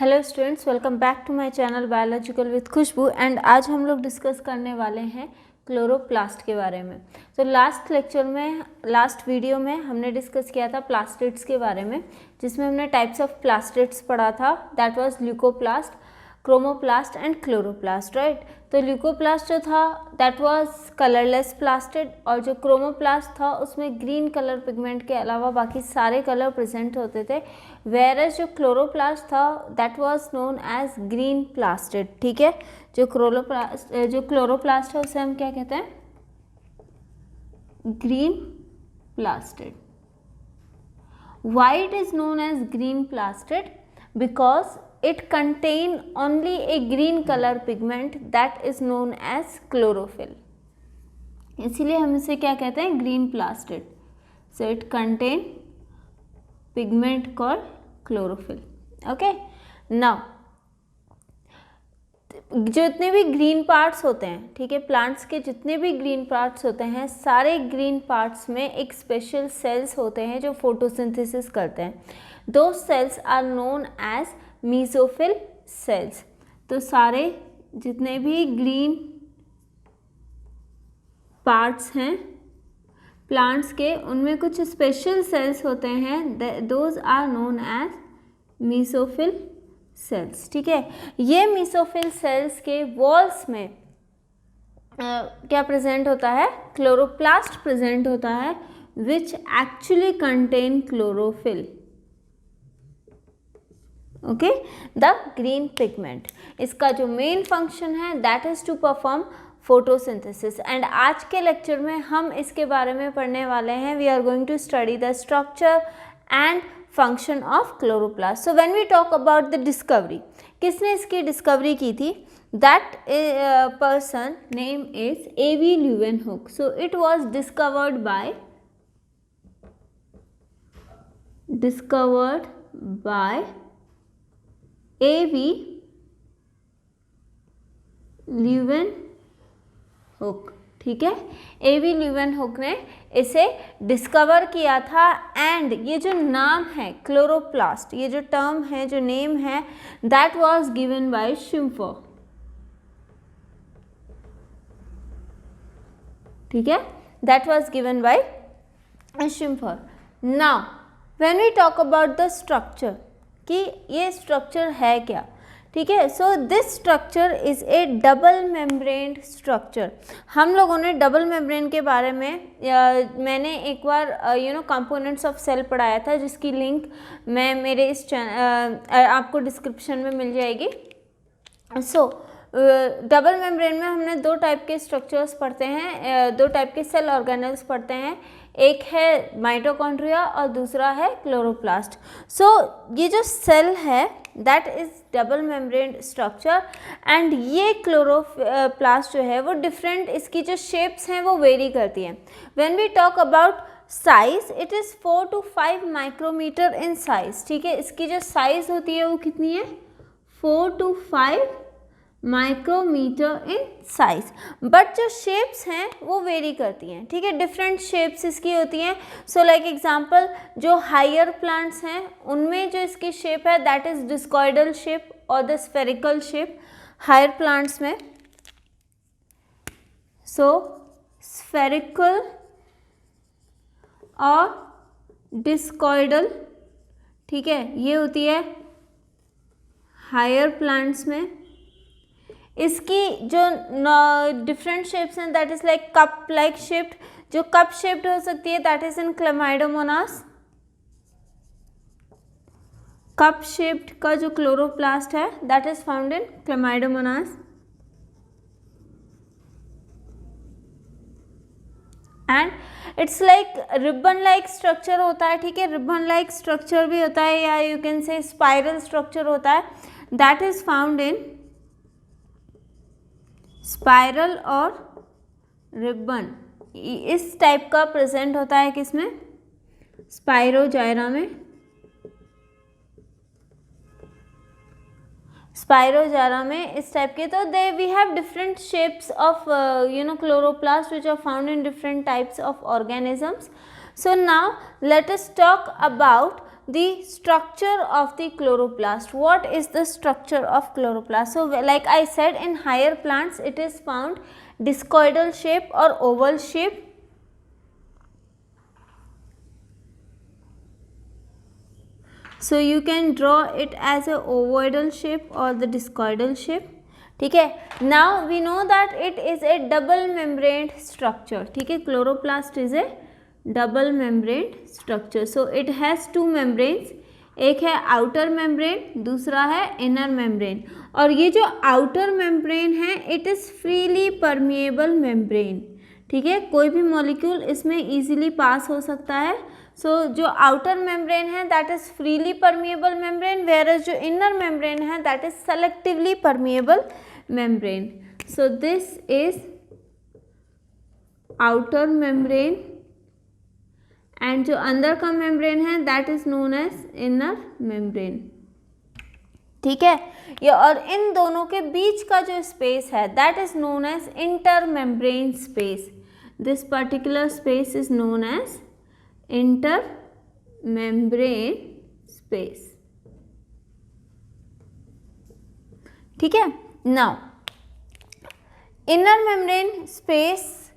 Hello students, welcome back to my channel biological with Khushbu. And आज हम लोग discuss करने वाले हैं क्लोरोप्लास्ट के बारे में। तो लास्ट वीडियो में हमने डिस्कस किया था प्लास्टिड्स के बारे में, जिसमें हमने टाइप्स ऑफ प्लास्टिड्स पढ़ा था। That was leucoplast, chromoplast and chloroplast, right. तो ल्यूकोप्लास्ट जो था दैट वाज कलरलेस प्लास्टिड, और जो क्रोमोप्लास्ट था उसमें ग्रीन कलर पिगमेंट के अलावा बाकी सारे कलर प्रेजेंट होते थे। वेयरएज जो क्लोरोप्लास्ट था that was known as green plastid, ठीक है। जो क्लोरोप्लास्ट है उसे हम क्या कहते हैं? Green plastid. Why it is known as green plastid? Because it contain only a green color pigment that is known as chlorophyll. इसीलिए हम इसे क्या कहते हैं? Green plastid. So it contain pigment called chlorophyll. Okay. Now जितने भी green parts होते हैं, ठीक है, प्लांट्स के जितने भी ग्रीन पार्ट्स होते हैं, सारे ग्रीन पार्ट्स में एक स्पेशल सेल्स होते हैं जो फोटोसिंथेसिस करते हैं. दो cells are known as mesophyll cells. तो सारे जितने भी ग्रीन पार्ट्स हैं प्लांट्स के, उनमें कुछ स्पेशल सेल्स होते हैं, those are known as mesophyll cells, ठीक है. ये मीसोफिल सेल्स के वॉल्स में क्या प्रेजेंट होता है? क्लोरोप्लास्ट प्रेजेंट होता है, which actually contain chlorophyll. Okay, the green pigment. इसका जो मेन फंक्शन है that is to perform photosynthesis. And आज के लेक्चर में हम इसके बारे में पढ़ने वाले हैं. We are going to study the structure and function of chloroplast. So when we talk about the discovery, किसने इसकी डिस्कवरी की थी? That person name is A.V. Leeuwenhoek. So it was discovered by A.V. Leeuwenhoek, ठीक है. A.V. Leeuwenhoek ने इसे discover किया था. एंड ये जो नाम है क्लोरोप्लास्ट, ये जो टर्म है, जो नेम है, that was given by Schimper, ठीक है. That was given by Schimper. Now when we talk about the structure, कि ये स्ट्रक्चर है क्या, ठीक है. So this structure is a double membrane structure. हम लोगों ने डबल मेम्ब्रेन के बारे में मैंने एक बार कंपोनेंट्स ऑफ सेल पढ़ाया था, जिसकी लिंक मैं मेरे इस आपको डिस्क्रिप्शन में मिल जाएगी. सो डबल मेम्ब्रेन में हमने दो टाइप के स्ट्रक्चर्स पढ़ते हैं, दो टाइप के सेल ऑर्गेनेल्स पढ़ते हैं. एक है माइटोकॉन्ड्रिया और दूसरा है क्लोरोप्लास्ट. सो ये जो सेल है that is double membrane structure. And ये क्लोरोप्लास्ट जो है वो डिफरेंट, इसकी जो शेप्स हैं वो वेरी करती हैं. When we talk about size, it is 4 to 5 micrometre in size, ठीक है. इसकी जो साइज होती है वो कितनी है? 4 to 5 micrometre in size. But जो शेप्स हैं वो वेरी करती हैं, ठीक है. डिफरेंट शेप्स इसकी होती हैं. सो लाइक एग्जांपल, जो हायर प्लांट्स हैं उनमें जो इसकी शेप है दैट इज डिस्कॉइडल शेप और the spherical shape. Higher plants में सो स्फेरिकल और डिस्कॉइडल, ठीक है, ये होती है हायर प्लांट्स में. इसकी जो डिफरेंट शेप्स हैं that is like cup like shaped. जो कप शेप्ड हो सकती है that is in Chlamydomonas. Cup shaped का जो क्लोरोप्लास्ट है that is found in Chlamydomonas. And it's like ribbon like structure होता है, ठीक है. रिबन लाइक स्ट्रक्चर भी होता है, या यू कैन से स्पाइरल स्ट्रक्चर होता है. That is found in spiral और रिबन. इस टाइप का प्रेजेंट होता है किसमें? स्पाइरोजाइरा में. स्पाइरोजाइरा में इस टाइप के. तो they we have different shapes of chloroplast which are found in different types of organisms. So now let us talk about the structure of the chloroplast. What is the structure of chloroplast? So like I said, in higher plants it is found discoidal shape or oval shape. So you can draw it as a ovoidal shape or the discoidal shape. ठीक है. Now we know that it is a double membrane structure. ठीक है, chloroplast is a double membrane structure. So it has two membranes. एक है outer membrane, दूसरा है inner membrane. और ये जो outer membrane है it is freely permeable membrane. ठीक है, कोई भी मॉलिक्यूल इसमें easily पास हो सकता है. So जो outer membrane है that is freely permeable membrane, whereas जो inner membrane है that is selectively permeable membrane. So this is outer membrane and जो अंदर का membrane है that is known as inner membrane. ठीक है, ये और इन दोनों के बीच का जो space है that is known as intermembrane space. This particular space is known as intermembrane space. ठीक है. Now इनर मेम्ब्रेन स्पेस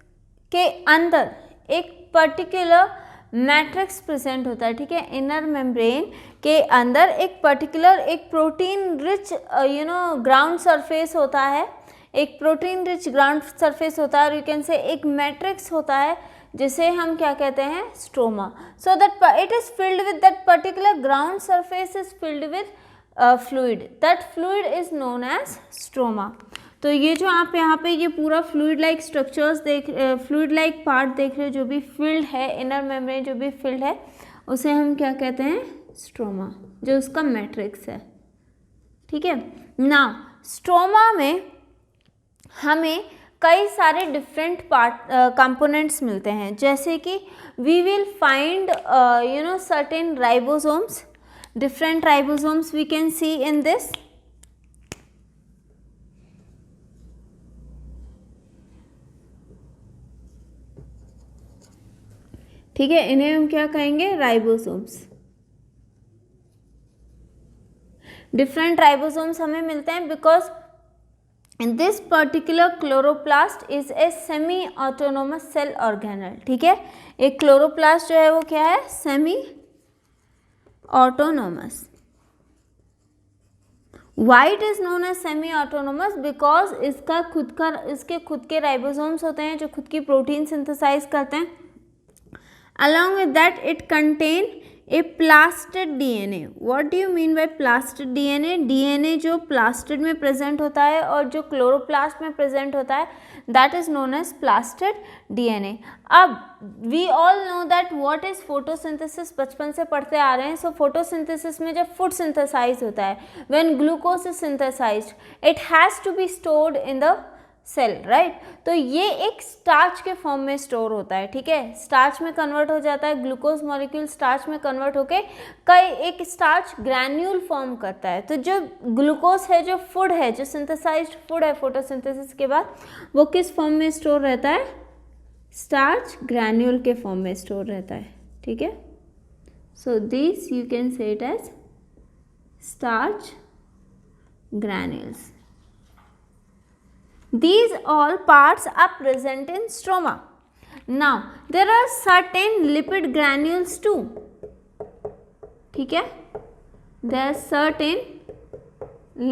के अंदर एक पर्टिकुलर मैट्रिक्स प्रेजेंट होता है. ठीक है, इनर मेम्ब्रेन के अंदर एक पर्टिकुलर एक प्रोटीन रिच ग्राउंड सरफेस होता है. एक प्रोटीन रिच ग्राउंड सरफेस होता है और यू कैन से एक मैट्रिक्स होता है जिसे हम क्या कहते हैं, stroma. So that it is filled with that particular ground surface is filled with fluid. That fluid is known as stroma. तो ये जो आप यहाँ पे ये पूरा fluid like structures fluid like part देख रहे हो, जो भी फिल्ड है इनर मेम्ब्रेन जो भी फिल्ड है उसे हम क्या कहते हैं, स्ट्रोमा, जो उसका मैट्रिक्स है. ठीक है. नाउ स्ट्रोमा में हमें कई सारे डिफरेंट पार्ट कंपोनेंट्स मिलते हैं, जैसे कि we will find certain ribosomes. Different ribosomes we can see in this. ठीक है, इन्हें हम क्या कहेंगे, राइबोसोम्स. डिफरेंट राइबोसोम्स हमें मिलते हैं because this particular chloroplast is a semi autonomous cell organelle. ठीक है, एक क्लोरोप्लास्ट जो है वो क्या है, semi autonomous. Why it is known as semi autonomous? Because इसके खुद के राइबोसोम्स होते हैं जो खुद की प्रोटीन सिंथेसाइज करते हैं. Along with that, it contain a plastid DNA. What do you mean by plastid DNA? DNA जो plastid में present होता है और जो chloroplast में present होता है that is known as plastid DNA. अब we all know that what is photosynthesis, बचपन से पढ़ते आ रहे हैं. So photosynthesis में जब food synthesize होता है, when glucose is synthesized, it has to be stored in the cell, right. तो ये एक स्टार्च के फॉर्म में स्टोर होता है. ठीक है, स्टार्च में कन्वर्ट हो जाता है, ग्लूकोज मॉलिक्यूल स्टार्च में कन्वर्ट होके एक स्टार्च ग्रैन्यूल फॉर्म करता है. तो जो ग्लूकोज है, जो फूड है, जो सिंथेसाइज्ड फूड है फोटोसिंथेसिस के बाद, वो किस फॉर्म में स्टोर रहता है, स्टार्च ग्रैन्यूल के फॉर्म में स्टोर रहता है. ठीक है, so this you can say it as starch granules. These all parts are present in stroma. Now there are certain lipid granules too. ठीक है, there are certain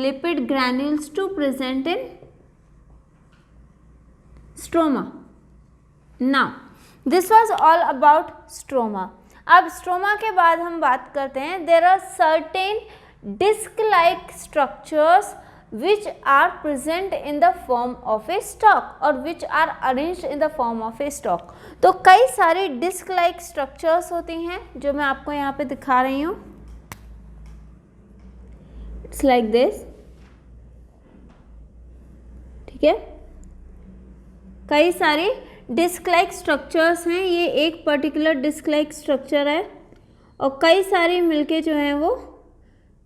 lipid granules too present in stroma. Now this was all about stroma. अब stroma के बाद हम बात करते हैं, there are certain disc-like structures which are present in the form of a stalk or which are arranged in the form of a stalk. तो कई सारी disc like structures होती हैं जो मैं आपको यहाँ पे दिखा रही हूँ. It's like this. ठीक है, कई सारी disc like structures हैं. ये एक particular disc like structure है और कई सारी मिलके जो है वो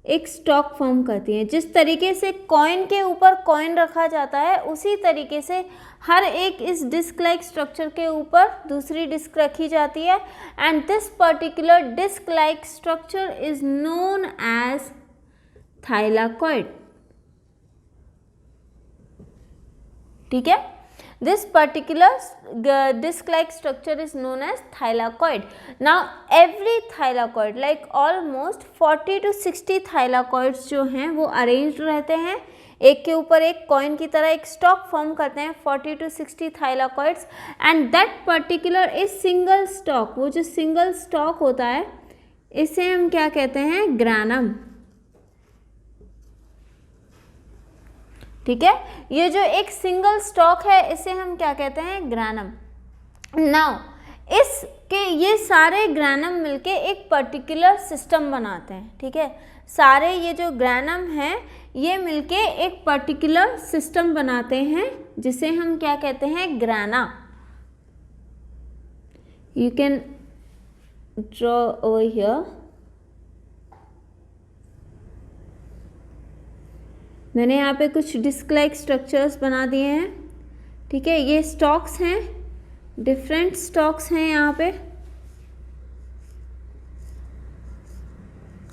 एक स्टॉक फॉर्म करती हैं। जिस तरीके से कॉइन के ऊपर कॉइन रखा जाता है, उसी तरीके से हर एक इस डिस्क लाइक स्ट्रक्चर के ऊपर दूसरी डिस्क रखी जाती है, and this particular disc like structure is known as thylakoid. ठीक है, this particular disc like structure is known as thylakoid. Now every thylakoid, like almost 40 to 60 thylakoids जो हैं वो अरेंज्ड रहते हैं, एक के ऊपर एक कॉइन की तरह एक स्टॉक फॉर्म करते हैं 40 to 60 thylakoids, and that particular is single stalk। वो जो सिंगल स्टॉक होता है इसे हम क्या कहते हैं, ग्रैनम। ठीक है, ये जो एक सिंगल स्टॉक है इसे हम क्या कहते हैं, ग्रैनम। नाउ इसके ये सारे ग्रैनम मिलके एक पर्टिकुलर सिस्टम बनाते हैं। ठीक है, सारे ये जो ग्रैनम हैं ये मिलके एक पर्टिकुलर सिस्टम बनाते हैं जिसे हम क्या कहते हैं, ग्राना। You can draw over here. मैंने यहाँ पे कुछ डिस्क लाइक स्ट्रक्चर्स बना दिए हैं। ठीक है, ये स्टॉक्स हैं, डिफरेंट स्टॉक्स हैं यहाँ पे।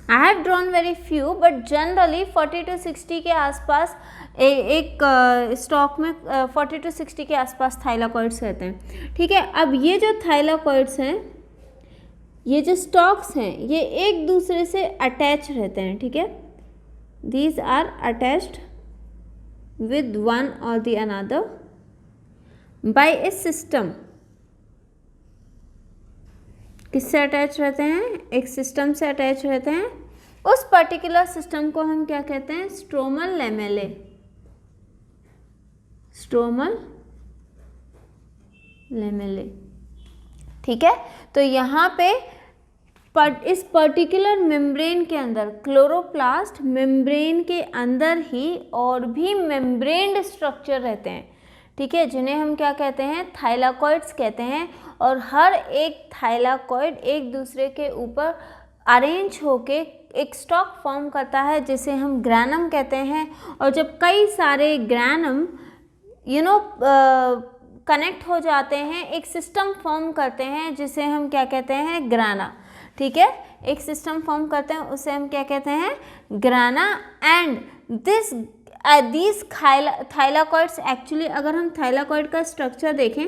I have drawn very few, but generally 40 to 60 के आसपास एक स्टॉक में 40 to 60 के आसपास थाइलाकॉइड्स रहते हैं। ठीक है, अब ये जो थाइलाकॉइड्स हैं, ये जो स्टॉक्स हैं, ये एक दूसरे से अटैच रहते हैं। ठीक है, these are attached with one or the another by a system। किससे अटैच रहते हैं, एक सिस्टम से अटैच रहते हैं। उस पर्टिकुलर सिस्टम को हम क्या कहते हैं, स्ट्रोमल लेमेले। स्ट्रोमल लेमेले। ठीक है, तो यहाँ पे इस पर्टिकुलर मेम्ब्रेन के अंदर, क्लोरोप्लास्ट मेम्ब्रेन के अंदर ही और भी मेम्ब्रेन्ड स्ट्रक्चर रहते हैं। ठीक है, जिन्हें हम क्या कहते हैं, थाइलाकॉइड्स कहते हैं। और हर एक थाइलाकॉइड एक दूसरे के ऊपर अरेंज होके एक स्टॉक फॉर्म करता है जिसे हम ग्रैनम कहते हैं। और जब कई सारे ग्रैनम कनेक्ट हो जाते हैं, एक सिस्टम फॉर्म करते हैं जिसे हम क्या कहते हैं, ग्राना। ठीक है, एक सिस्टम फॉर्म करते हैं उसे हम क्या कहते हैं, ग्राना। एंड दीज थाइलाकॉइड्स, एक्चुअली अगर हम थाइलाकॉइड का स्ट्रक्चर देखें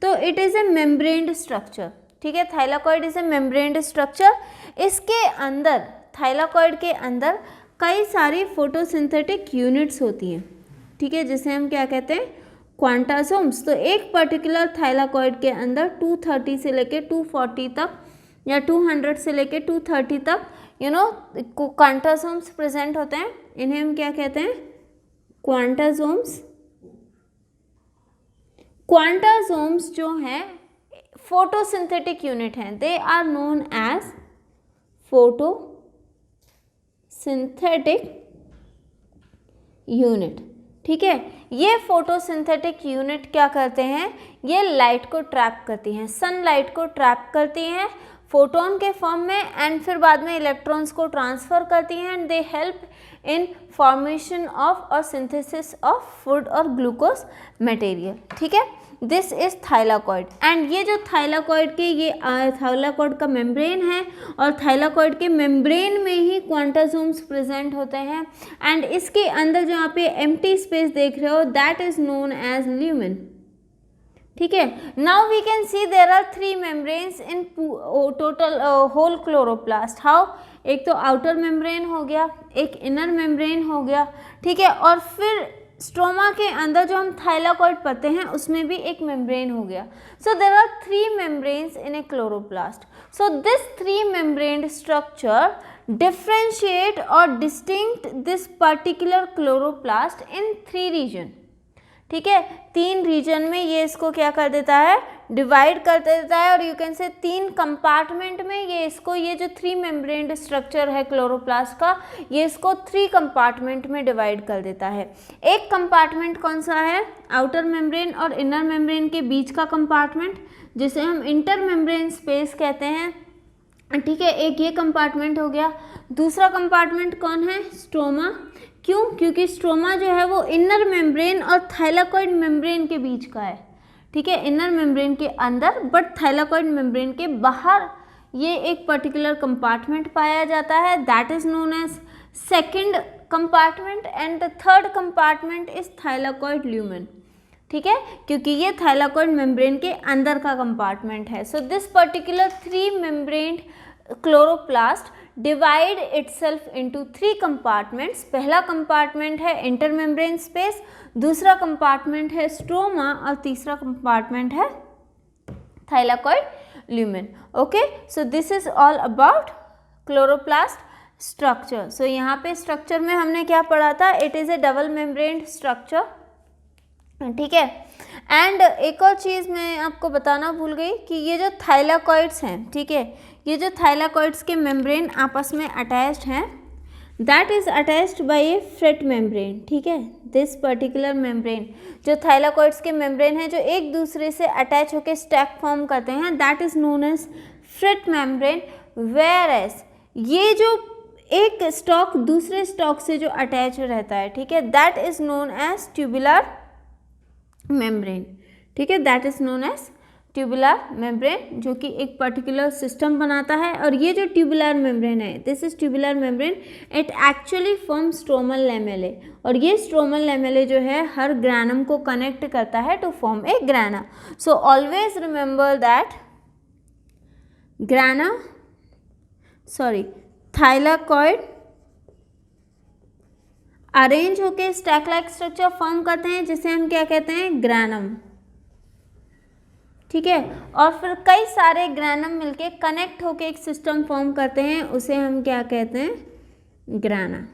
तो इट इज़ ए मेम्ब्रेन्ड स्ट्रक्चर। ठीक है, थाइलाकॉइड इज़ ए मेम्ब्रेन्ड स्ट्रक्चर। इसके अंदर, थाइलाकॉइड के अंदर कई सारी फोटोसिंथेटिक यूनिट्स होती हैं। ठीक है, जिसे हम क्या कहते हैं, क्वांटासोम्स। तो एक पर्टिकुलर थाइलाकॉइड के अंदर 230 से लेके 240 तक या 200 से लेके 230 तक क्वांटासोम्स प्रेजेंट होते हैं। इन्हें हम क्या कहते हैं, क्वांटासोम्स। क्वांटासोम्स जो हैं फोटोसिंथेटिक यूनिट हैं, they are known as photosynthetic unit. ठीक है, ये फोटोसिंथेटिक यूनिट क्या करते हैं, ये लाइट को ट्रैप करती हैं, सनलाइट को ट्रैप करती हैं फोटोन के फॉर्म में, एंड फिर बाद में इलेक्ट्रॉन्स को ट्रांसफ़र करती हैं, and they help in formation of और सिंथेसिस ऑफ फूड और ग्लूकोज मटेरियल। ठीक है, दिस इज थाइलाकॉइड। एंड ये जो थाइलाकॉइड के, ये थाइलाकॉइड का मेम्ब्रेन है, और थाइलाकॉइड के मेम्ब्रेन में ही क्वांटासोम्स प्रेजेंट होते हैं। एंड इसके अंदर जो यहाँ पे एम्प्टी स्पेस देख रहे हो, that is known as lumen. ठीक है, now we can see there are 3 membranes in total whole chloroplast. How, एक तो आउटर मेम्ब्रेन हो गया, एक इनर मेम्ब्रेन हो गया। ठीक है, और फिर स्ट्रोमा के अंदर जो हम थाइलाकॉइड पढ़ते हैं उसमें भी एक मेम्ब्रेन हो गया। So there are 3 membranes in a chloroplast. So this 3 membrane structure differentiate और distinct this particular chloroplast in 3 region. ठीक है, 3 रीजन में ये इसको क्या कर देता है, डिवाइड कर देता है। और यू कैन से 3 कंपार्टमेंट में ये इसको, ये जो 3 मेम्ब्रेन स्ट्रक्चर है क्लोरोप्लास्ट का, ये इसको 3 कंपार्टमेंट में डिवाइड कर देता है। एक कंपार्टमेंट कौन सा है, आउटर मेम्ब्रेन और इनर मेम्ब्रेन के बीच का कंपार्टमेंट, जिसे हम इंटर मेम्ब्रेन स्पेस कहते हैं। ठीक है, एक ये कंपार्टमेंट हो गया। दूसरा कंपार्टमेंट कौन है? स्ट्रोमा। क्यों? क्योंकि स्ट्रोमा जो है वो इनर मेम्ब्रेन और थाइलाकॉइड मेम्ब्रेन के बीच का है। ठीक है, इनर मेम्ब्रेन के अंदर बट थाइलाकॉइड मेम्ब्रेन के बाहर ये एक पर्टिकुलर कंपार्टमेंट पाया जाता है, that is known as second compartment, and the third compartment is thylakoid lumen. ठीक है, क्योंकि ये थाइलाकॉइड मेम्ब्रेन के अंदर का कंपार्टमेंट है। So this particular 3 membrane chloroplast divide itself into 3 compartments. पहला कंपार्टमेंट है इंटरमेम्ब्रेन स्पेस, दूसरा कंपार्टमेंट है स्ट्रोमा और तीसरा कंपार्टमेंट है thylakoid lumen. Okay, so this is all about chloroplast structure. सो यहाँ पे स्ट्रक्चर में हमने क्या पढ़ा था? It is a double membrane structure. ठीक है, एंड एक और चीज़ मैं आपको बताना भूल गई कि ये जो थाइलाकॉइड्स हैं, ठीक है, ये जो थाइलाकॉइड्स के मेम्ब्रेन आपस में अटैच्ड हैं, that is attached bye A freight membrane. ठीक है, दिस पर्टिकुलर मेम्ब्रेन, जो थाइलाकॉइड्स के मेम्ब्रेन हैं जो एक दूसरे से अटैच होकर स्टैक फॉर्म करते हैं, that is known as fret membrane. Whereas ये जो एक स्टॉक दूसरे स्टॉक से जो अटैच रहता है, ठीक है, that is known as tubular membrane. ठीक है, that is known as tubular membrane, जो कि एक पर्टिकुलर सिस्टम बनाता है। और ये जो ट्यूबुलर मेम्ब्रेन है, this is tubular membrane, it actually form stromal lamellae, और ये स्ट्रोमल लैमेले जो है हर ग्रैनम को कनेक्ट करता है to form a grana. So always remember that grana, thylakoid arrange होके स्टैक लाइक स्ट्रक्चर फॉर्म करते हैं, जिसे हम क्या कहते हैं? ग्रैनम। ठीक है, और फिर कई सारे ग्रैनम मिलके कनेक्ट होके एक सिस्टम फॉर्म करते हैं, उसे हम क्या कहते हैं? ग्रैना।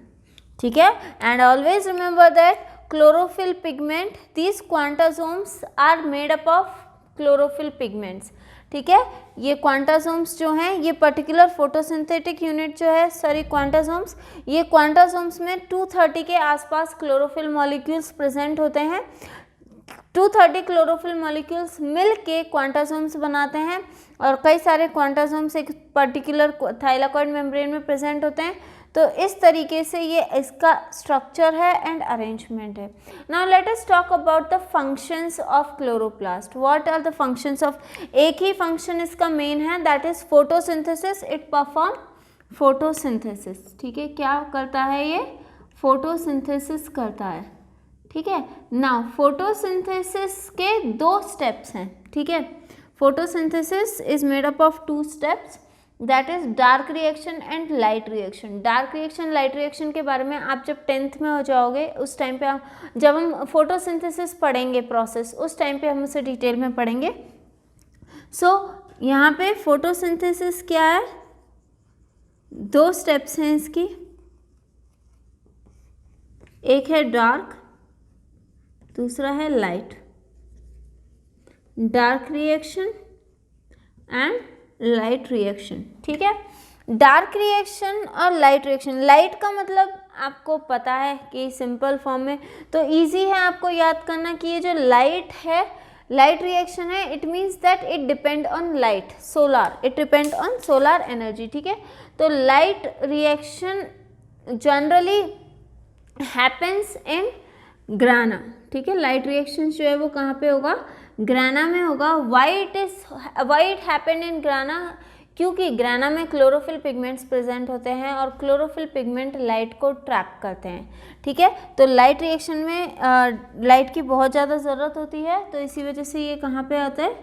ठीक है, and always remember that chlorophyll pigment, these quantasomes are made up of chlorophyll pigments. ठीक है, ये क्वांटासोम्स जो हैं, ये पर्टिकुलर फोटोसिंथेटिक यूनिट जो है, क्वांटासोम्स, ये क्वांटासोम्स में 230 के आसपास क्लोरोफिल मॉलिक्यूल्स प्रेजेंट होते हैं। 230 क्लोरोफिल मॉलिक्यूल्स मिल के क्वांटासोम्स बनाते हैं, और कई सारे क्वांटासोम्स एक पर्टिकुलर थाइलाकॉइड मेम्ब्रेन में प्रेजेंट होते हैं। तो इस तरीके से ये इसका स्ट्रक्चर है एंड अरेंजमेंट है। Now let us talk about the functions of chloroplast. What are the functions of? एक ही फंक्शन इसका मेन है, that is photosynthesis. It perform photosynthesis. ठीक है, क्या करता है ये? फोटोसिंथेसिस करता है। ठीक है, नाउ फोटोसिंथेसिस के 2 स्टेप्स हैं। ठीक है, photosynthesis is made up of 2 steps, that is dark reaction and light reaction. Dark reaction, light reaction के बारे में आप जब 10th में हो जाओगे, उस टाइम पे जब हम फोटोसिंथेसिस पढ़ेंगे प्रोसेस, उस टाइम पे हम उसे डिटेल में पढ़ेंगे। सो यहाँ पे फोटोसिंथेसिस क्या है? 2 स्टेप्स हैं इसकी, एक है डार्क, दूसरा है light. Dark reaction and light reaction. ठीक है, डार्क रिएक्शन और लाइट रिएक्शन। लाइट का मतलब आपको पता है कि सिंपल फॉर्म में तो इजी है आपको याद करना कि ये जो लाइट है, लाइट रिएक्शन है, it means that it depend on light, solar, it depend on solar energy. ठीक है, तो light reaction generally happens in ग्राना। ठीक है, लाइट रिएक्शन जो है वो कहाँ पे होगा? ग्राना में होगा। Why it happened in ग्राना? क्योंकि ग्राना में क्लोरोफिल पिगमेंट्स प्रेजेंट होते हैं और क्लोरोफिल पिगमेंट लाइट को ट्रैप करते हैं। ठीक है, तो लाइट रिएक्शन में लाइट की बहुत ज़्यादा ज़रूरत होती है, तो इसी वजह से ये कहाँ पे आता है?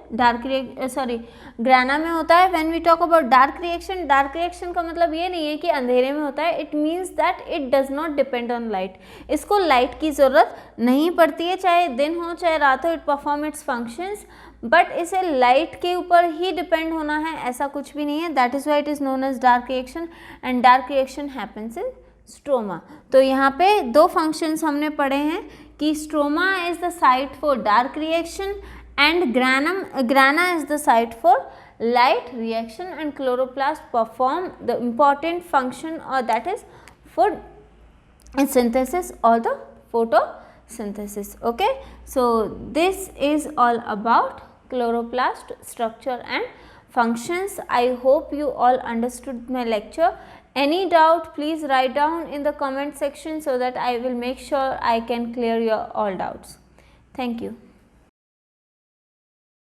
ग्राना में होता है। When we talk about dark reaction का मतलब ये नहीं है कि अंधेरे में होता है, it means that it does not depend on light. इसको लाइट की ज़रूरत नहीं पड़ती है, चाहे दिन हो चाहे रात हो, it perform it's functions, but इसे लाइट के ऊपर ही डिपेंड होना है ऐसा कुछ भी नहीं है। That is why it is known as dark reaction, and dark reaction happens in stroma. तो यहाँ पे 2 फंक्शंस हमने पढ़े हैं कि stroma is the site for dark reaction and grana is the site for light reaction, and chloroplast perform the important function, or that is for synthesis or the photosynthesis. Okay, so this is all about chloroplast structure and functions. I hope you all understood my lecture. Any doubt, please write down in the comment section so that I will make sure I can clear your all doubts. Thank you.